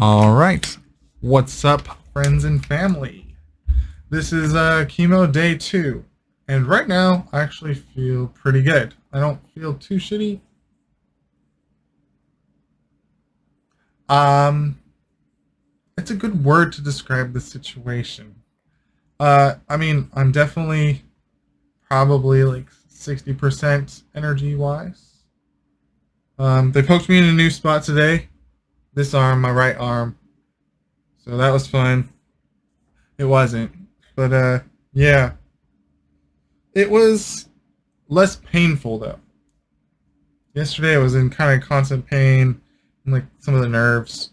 All right. What's up, friends and family? This is chemo day 2. And right now, I actually feel pretty good. I don't feel too shitty. It's a good word to describe the situation. I'm definitely probably like 60% energy wise. They poked me in a new spot today. This arm, my right arm. So that was fun. It wasn't. But yeah. It was less painful though. Yesterday I was in kind of constant pain in like some of the nerves.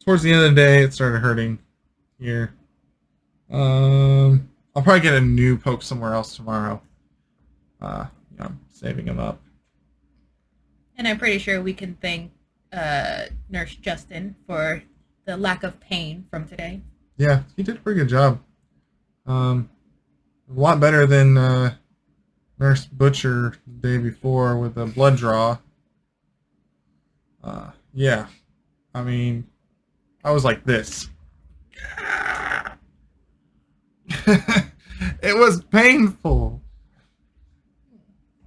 Towards the end of the day it started hurting here. I'll probably get a new poke somewhere else tomorrow. I'm saving him up. And I'm pretty sure we can thank Nurse Justin for the lack of pain from today. Yeah, he did a pretty good job. A lot better than Nurse Butcher the day before with the blood draw. Yeah, I mean, I was like this. It was painful.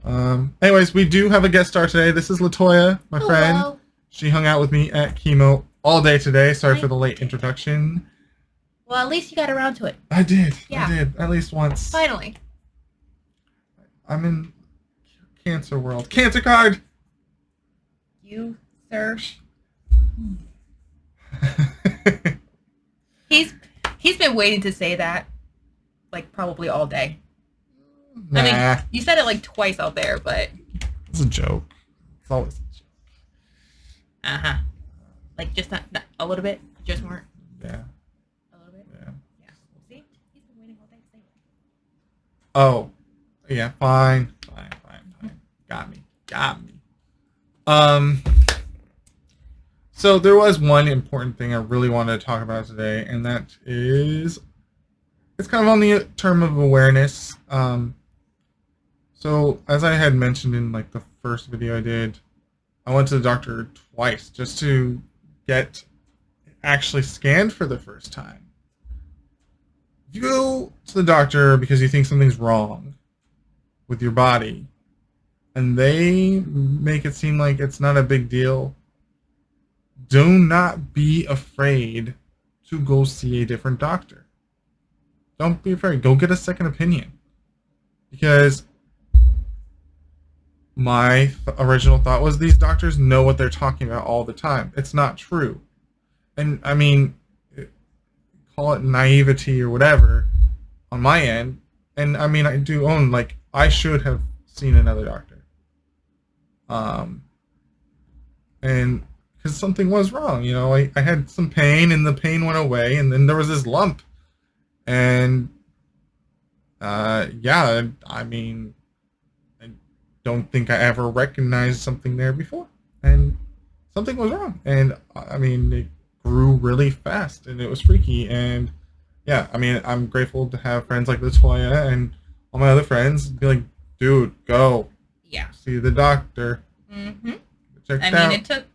Anyways, we do have a guest star today. This is Latoya, my friend. She hung out with me at chemo all day today. Sorry for the late introduction. Well, at least you got around to it. I did. Yeah. I did. At least once. Finally. I'm in cancer world. Cancer card! You, sir. He's been waiting to say that, like, probably all day. Nah. I mean, you said it like twice out there, but... It's a joke. It's always a joke. Uh-huh. Like, just not a little bit? Just more? Yeah. A little bit? Yeah. Yeah. See? He's been waiting all day to say it. Oh. Yeah, fine. Got me. So there was one important thing I really wanted to talk about today, and that is... It's kind of on the term of awareness. So, as I had mentioned in like the first video I did, I went to the doctor twice just to get actually scanned for the first time. If you go to the doctor because you think something's wrong with your body, and they make it seem like it's not a big deal, do not be afraid to go see a different doctor. Don't be afraid. Go get a second opinion. Because my original thought was these doctors know what they're talking about all the time. It's not true. And I mean, call it naivety or whatever on my end. And I mean, I do own, like, I should have seen another doctor. And because something was wrong, you know, I had some pain and the pain went away, and then there was this lump. And yeah, I mean, I don't think I ever recognized something there before, and something was wrong. And I mean, it grew really fast, and it was freaky. And yeah, I mean, I'm grateful to have friends like Latoya and all my other friends be like, dude, go, yeah, see the doctor. Mm-hmm. Check I it mean, out. it took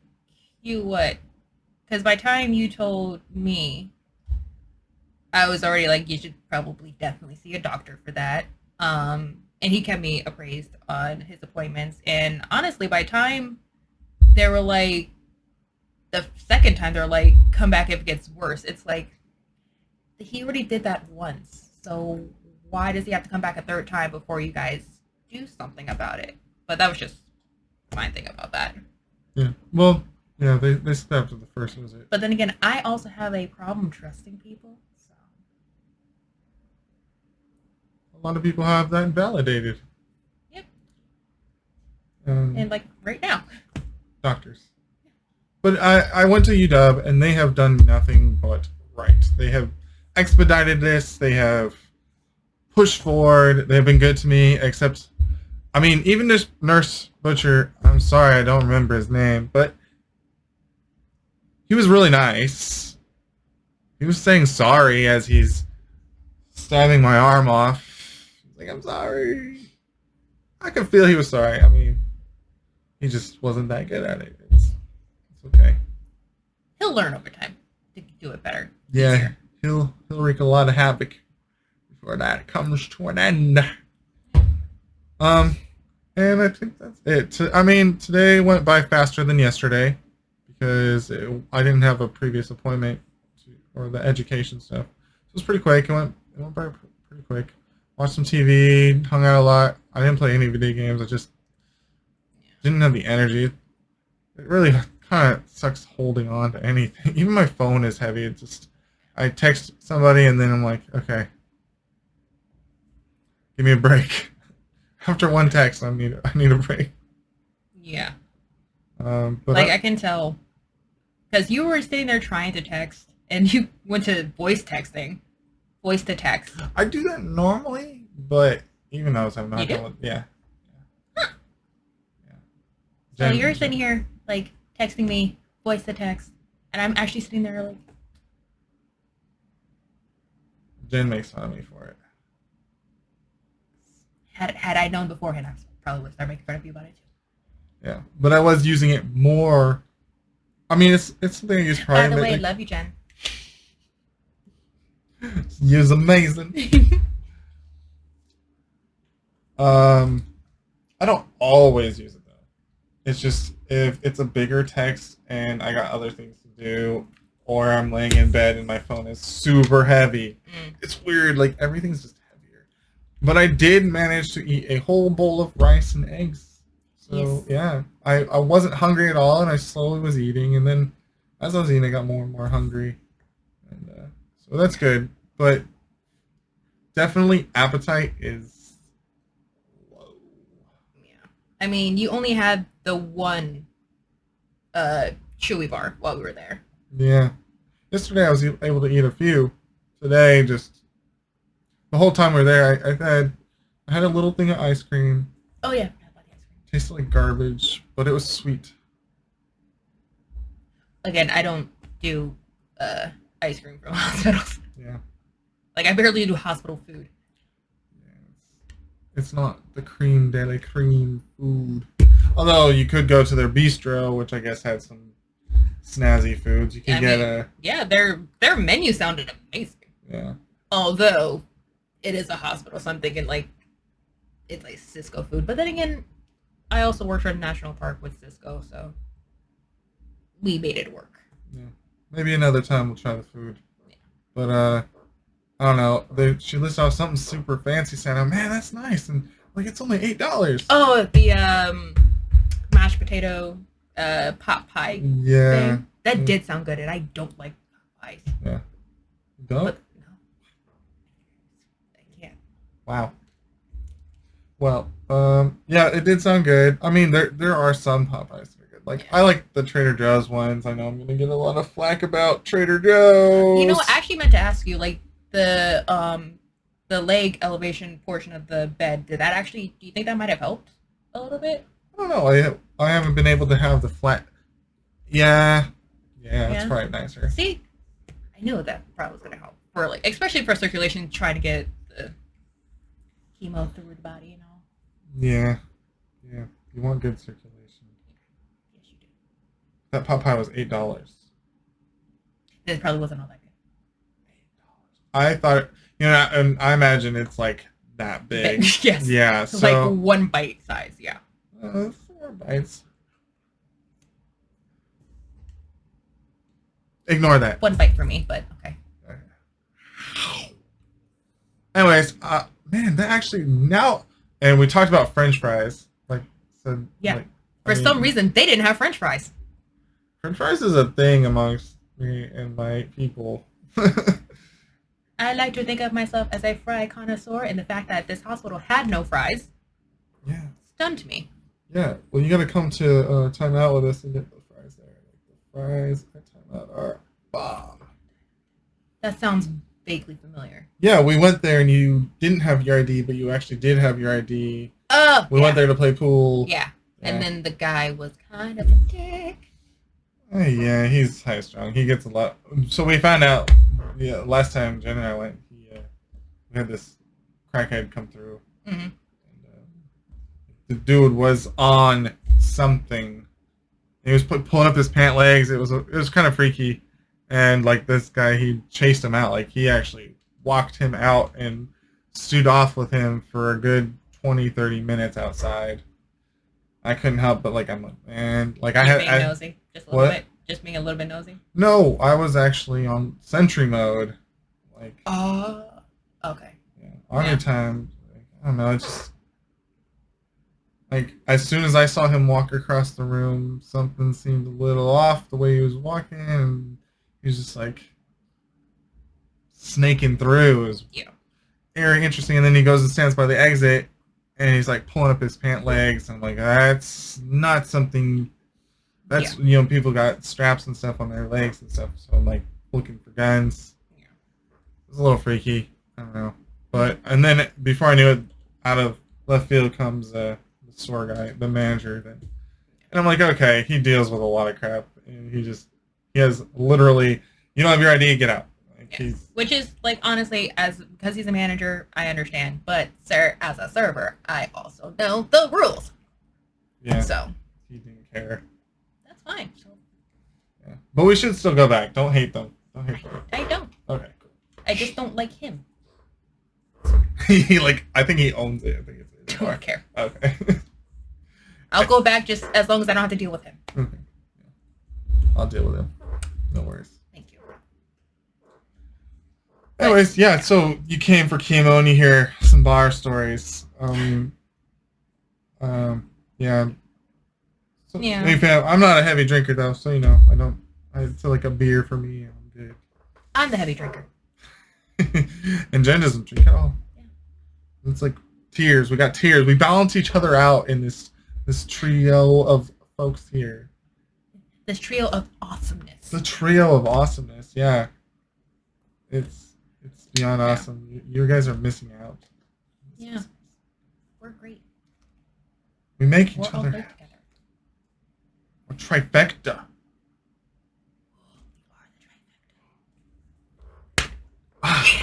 you what? Because by the time you told me, I was already like, you should probably definitely see a doctor for that. And he kept me appraised on his appointments. And honestly, by the time they were like, the second time they're like, come back if it gets worse. It's like, he already did that once. So why does he have to come back a third time before you guys do something about it? But that was just my thing about that. Yeah. Well, yeah, they stopped at the first visit. But then again, I also have a problem trusting people. So A lot of people have that validated. yep. Um, And like right now. Doctors. But I went to UW, and they have done nothing but right. They have expedited this. They have pushed forward. They've been good to me, except, I mean, even this Nurse Butcher, I'm sorry, I don't remember his name, but he was really nice. He was saying sorry as he's stabbing my arm off. He's like, I'm sorry. I could feel he was sorry. I mean, he just wasn't that good at it. It's okay. He'll he'll learn over time to do it better. Yeah, Easier. he'll wreak a lot of havoc before that comes to an end. Um, and I think that's it. I mean, today went by faster than yesterday because I didn't have a previous appointment or the education stuff. So it was pretty quick. It went by pretty quick. Watched some TV, hung out a lot. I didn't play any video games. I just didn't have the energy. It really kind of sucks holding on to anything. Even my phone is heavy. It just I text somebody and then I'm like, okay, give me a break. After one text, I need a break. Yeah. But like I can tell because you were sitting there trying to text and you went to voice to text. I do that normally, but even though I'm not You do? yeah. Huh. Yeah. So you're sitting here like texting me voice to text, and I'm actually sitting there like. Jen makes fun of me for it. Had I known beforehand, I probably would start making fun of you about it too. Yeah, but I was using it more. I mean, it's something I use By privately. the way, love you, Jen. You're amazing. I don't always use it though. It's just if it's a bigger text and I got other things to do, or I'm laying in bed and my phone is super heavy. It's weird. Like everything's just heavier. But I did manage to eat a whole bowl of rice and eggs. So yeah, I wasn't hungry at all, and I slowly was eating, and then as I was eating, I got more and more hungry, and so that's good. But definitely appetite is low. Yeah. I mean, you only had the one chewy bar while we were there. Yeah. Yesterday I was able to eat a few. Today, just the whole time we were there, I had a little thing of ice cream. Oh yeah, I love the ice cream. Tasted like garbage, but it was sweet. Again, I don't do ice cream from hospitals. Yeah. Like I barely do hospital food. Yeah, it's not the cream de la cream food. Although you could go to their bistro, which I guess had some snazzy foods. You could yeah, their menu sounded amazing. Yeah. Although it is a hospital, so I'm thinking like it's like Cisco food. But then again, I also worked for a national park with Cisco, so we made it work. Yeah. Maybe another time we'll try the food. Yeah. But I don't know. She listed off something super fancy, saying, "Oh man, that's nice," and like it's only $8. Oh, the mashed potato pot pie Yeah. thing. That did sound good, and I don't like pot pies. Yeah. Don't? But, no. I can't. Wow. Well, yeah, it did sound good. I mean, there are some Popeyes that are good. Like, Yeah. I like the Trader Joe's ones. I know I'm gonna get a lot of flack about Trader Joe's. You know, I actually meant to ask you, like the leg elevation portion of the bed. Do you think that might have helped a little bit? I don't know. I haven't been able to have the flat. Yeah, it's probably nicer. See, I knew that probably was gonna help for like, especially for circulation, trying to get the chemo through the body, you know. Yeah. You want good circulation. Yes, you do. That Popeye was $8. It probably wasn't all that good. I thought, and I imagine it's like that big. Yes. Yeah. So So like one bite size. Yeah. 4 bites. Ignore that. One bite for me, but okay. Anyways, man, that actually now, and we talked about French fries. Like, so Yeah. like, For some reason, they didn't have French fries. French fries is a thing amongst me and my people. I like to think of myself as a fry connoisseur, and the fact that this hospital had no fries Yeah. stunned me. Yeah. Well, you got to come to Time Out with us and get the fries there. Like, the fries at Time Out are bomb. That sounds vaguely familiar. Yeah, we went there and you didn't have your ID, but you actually did have your ID. Oh, We went there to play pool. Yeah. Yeah. And then the guy was kind of a dick. Yeah, he's high strung. He gets a lot. So we found out. Yeah, last time Jen and I went, we had this crackhead come through. Mm-hmm. And, the dude was on something. He was pulling up his pant legs. It was kind of freaky, and like this guy, he chased him out. Like he actually walked him out and stood off with him for a good 20-30 minutes outside. I couldn't help but like I'm like, man, like You're being nosy, just a little what? bit, just being a little bit nosy. No, I was actually on sentry mode. Like, Okay. yeah, army time. Like, I don't know. It's just like as soon as I saw him walk across the room, something seemed a little off the way he was walking, and he was just like snaking through. It was Yeah. very interesting. And then he goes and stands by the exit, and he's like pulling up his pant legs. And I'm like, that's not something. That's people got straps and stuff on their legs and stuff. So I'm like looking for guns. Yeah. It's a little freaky. I don't know. But and then before I knew it, out of left field comes the store guy, the manager. And I'm like, okay, he deals with a lot of crap. And he has literally, you don't have your ID, get out. Like, yes. Which is like honestly, because he's a manager, I understand. But sir, as a server, I also know the rules. Yeah. So he didn't care. That's fine. So, yeah. But we should still go back. Don't hate them. Don't hate them. I don't. Okay, cool. I just don't like him. He I think he owns it. I think it's Don't care. Okay. I'll go back just as long as I don't have to deal with him. Okay. Yeah. I'll deal with him. No worries. Thank you. Anyways, yeah. So you came for chemo and you hear some bar stories. Yeah. So, yeah. I'm not a heavy drinker though, so I don't. It's like a beer for me. I'm good. I'm the heavy drinker. And Jen doesn't drink at all. Yeah. It's like tears. We got tears. We balance each other out in this trio of folks here. This trio of awesomeness. The trio of awesomeness, yeah. It's beyond awesome. You guys are missing out. Yeah. We're great. We make We're each all other great together. We're trifecta.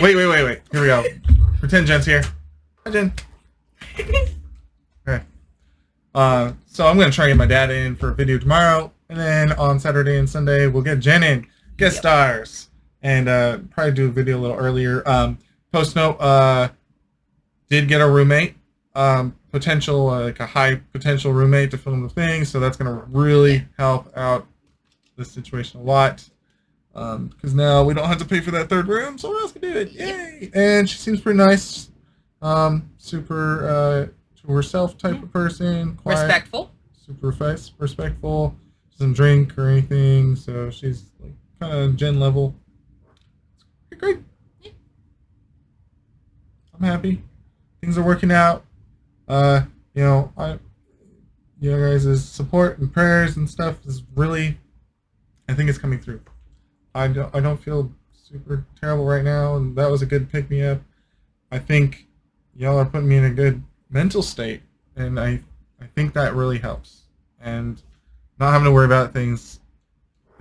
Wait. Here we go. Pretend Jen's here. Hi, Jen. Okay. So I'm going to try and get my dad in for a video tomorrow. And then on Saturday and Sunday, we'll get Jen in. Guest stars. And probably do a video a little earlier. Post note, did get a roommate. Potential, like a high potential roommate to film the thing. So that's going to really help out the situation a lot. Because now we don't have to pay for that third room. Someone else can do it. Yay! And she seems pretty nice. Super to herself type of person. Quiet, respectful. Super respectful. Doesn't drink or anything. So she's like kind of Jen level. It's great. Yeah. I'm happy. Things are working out. You guys' support and prayers and stuff is really, I think it's coming through. I don't feel super terrible right now, and that was a good pick me up. I think y'all are putting me in a good mental state, and I think that really helps. And not having to worry about things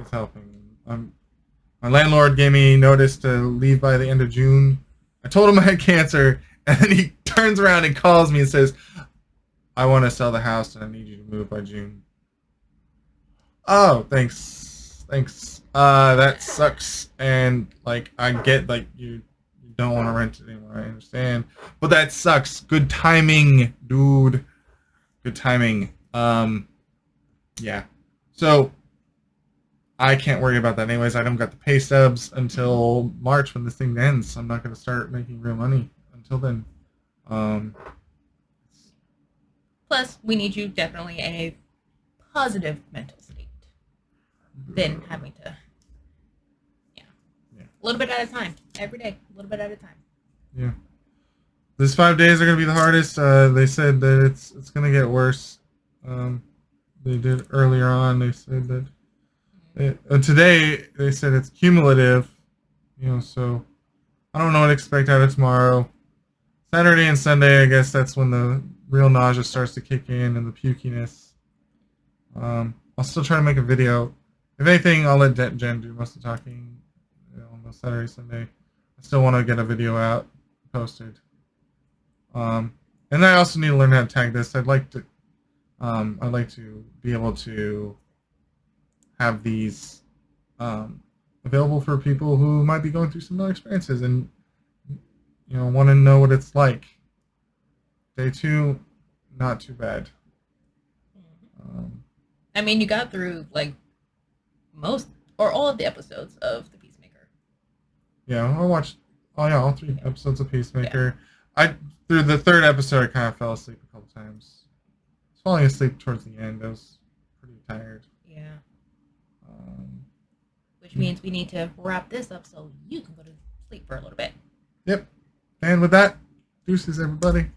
is helping. My landlord gave me notice to leave by the end of June. I told him I had cancer, and then he turns around and calls me and says, I want to sell the house and I need you to move by June. Oh, thanks. That sucks. And like, I get like you don't want to rent it anymore. I understand, but that sucks. Good timing, dude. Good timing. Yeah. So I can't worry about that anyways. I don't got the pay stubs until March when this thing ends. I'm not going to start making real money until then. Plus, we need you definitely in a positive mental state than having to, a little bit at a time, every day, a little bit at a time. Yeah. These 5 days are going to be the hardest. They said that it's going to get worse. They did earlier on. They said that today they said it's cumulative. So I don't know what to expect out of tomorrow. Saturday and Sunday, I guess that's when the real nausea starts to kick in and the pukiness. I'll still try to make a video. If anything, I'll let Jen do most of the talking on the Saturday, Sunday. I still want to get a video out, posted. And I also need to learn how to tag this. I'd like to be able to have these available for people who might be going through similar experiences and want to know what it's like. Day 2, not too bad. I mean, you got through like most or all of the episodes of The Peacemaker. Yeah, I watched all 3 episodes of Peacemaker. I through the 3rd episode I kind of fell asleep a couple times. I was falling asleep towards the end. I was pretty tired. Yeah. Which means we need to wrap this up so you can go to sleep for a little bit. Yep. And with that, deuces everybody.